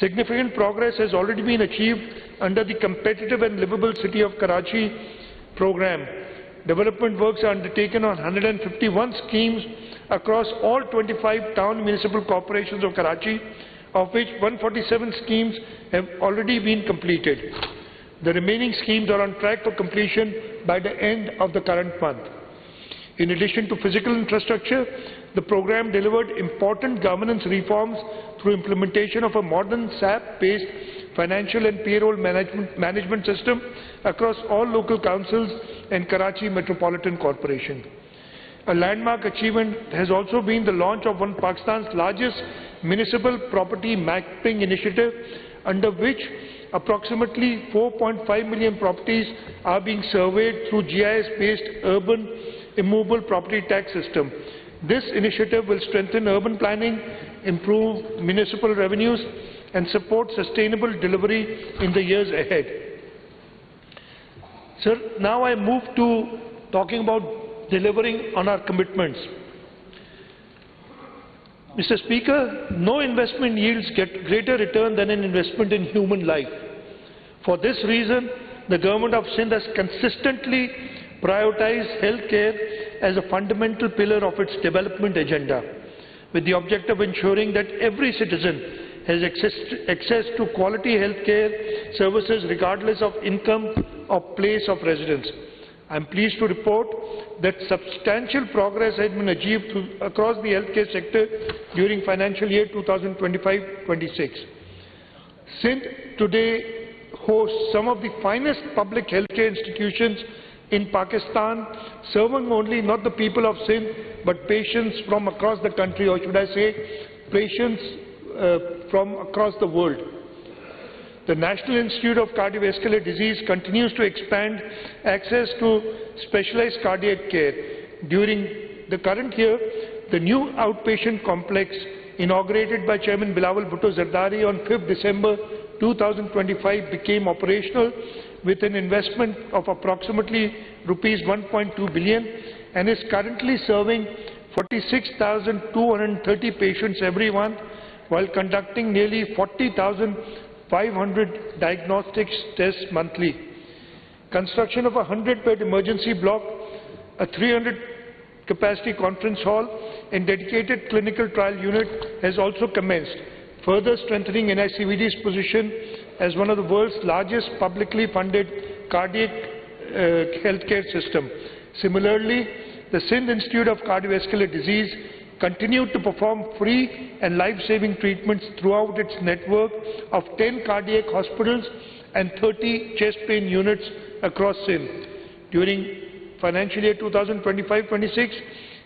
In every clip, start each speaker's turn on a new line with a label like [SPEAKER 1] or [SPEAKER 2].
[SPEAKER 1] Significant progress has already been achieved under the Competitive and Livable City of Karachi program. Development works are undertaken on 151 schemes across all 25 town municipal corporations of Karachi, of which 147 schemes have already been completed. The remaining schemes are on track for completion by the end of the current month. In addition to physical infrastructure, the program delivered important governance reforms through implementation of a modern SAP-based financial and payroll management system across all local councils and Karachi Metropolitan Corporation. A landmark achievement has also been the launch of one of Pakistan's largest municipal property mapping initiative, under which approximately 4.5 million properties are being surveyed through GIS-based urban immovable property tax system. This initiative will strengthen urban planning, improve municipal revenues, and support sustainable delivery in the years ahead. Sir, now I move to talking about delivering on our commitments. Mr. Speaker, no investment yields greater return than an investment in human life. For this reason, the Government of Sindh has consistently prioritized healthcare as a fundamental pillar of its development agenda, with the objective of ensuring that every citizen has access to quality healthcare services regardless of income or place of residence. I am pleased to report that substantial progress has been achieved across the healthcare sector during financial year 2025-26. Sindh today hosts some of the finest public healthcare institutions in Pakistan, serving only not the people of Sindh but patients from across the country, or should I say patients from across the world. The National Institute of Cardiovascular Disease continues to expand access to specialized cardiac care. During the current year, the new outpatient complex, inaugurated by Chairman Bilawal Bhutto Zardari on 5th December 2025, became operational with an investment of approximately rupees 1.2 billion and is currently serving 46,230 patients every month, while conducting nearly 40,500 diagnostics tests monthly. Construction of a 100-bed emergency block, a 300-capacity conference hall and dedicated clinical trial unit has also commenced, further strengthening NICVD's position as one of the world's largest publicly funded cardiac healthcare system. Similarly, the Sindh Institute of Cardiovascular Disease continued to perform free and life-saving treatments throughout its network of 10 cardiac hospitals and 30 chest pain units across Sindh. During financial year 2025-26,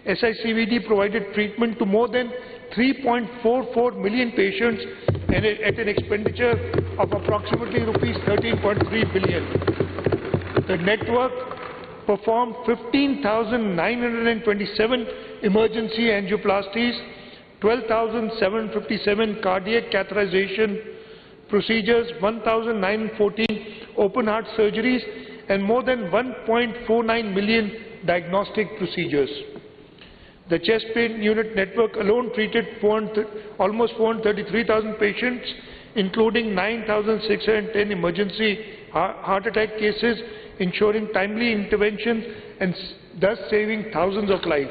[SPEAKER 1] SICVD provided treatment to more than 3.44 million patients and at an expenditure of approximately rupees 13.3 billion. The network performed 15,927 emergency angioplasties, 12,757 cardiac catheterization procedures, 1,914 open heart surgeries, and more than 1.49 million diagnostic procedures. The chest pain unit network alone treated almost 433,000 patients, including 9,610 emergency heart attack cases, ensuring timely intervention and thus saving thousands of lives.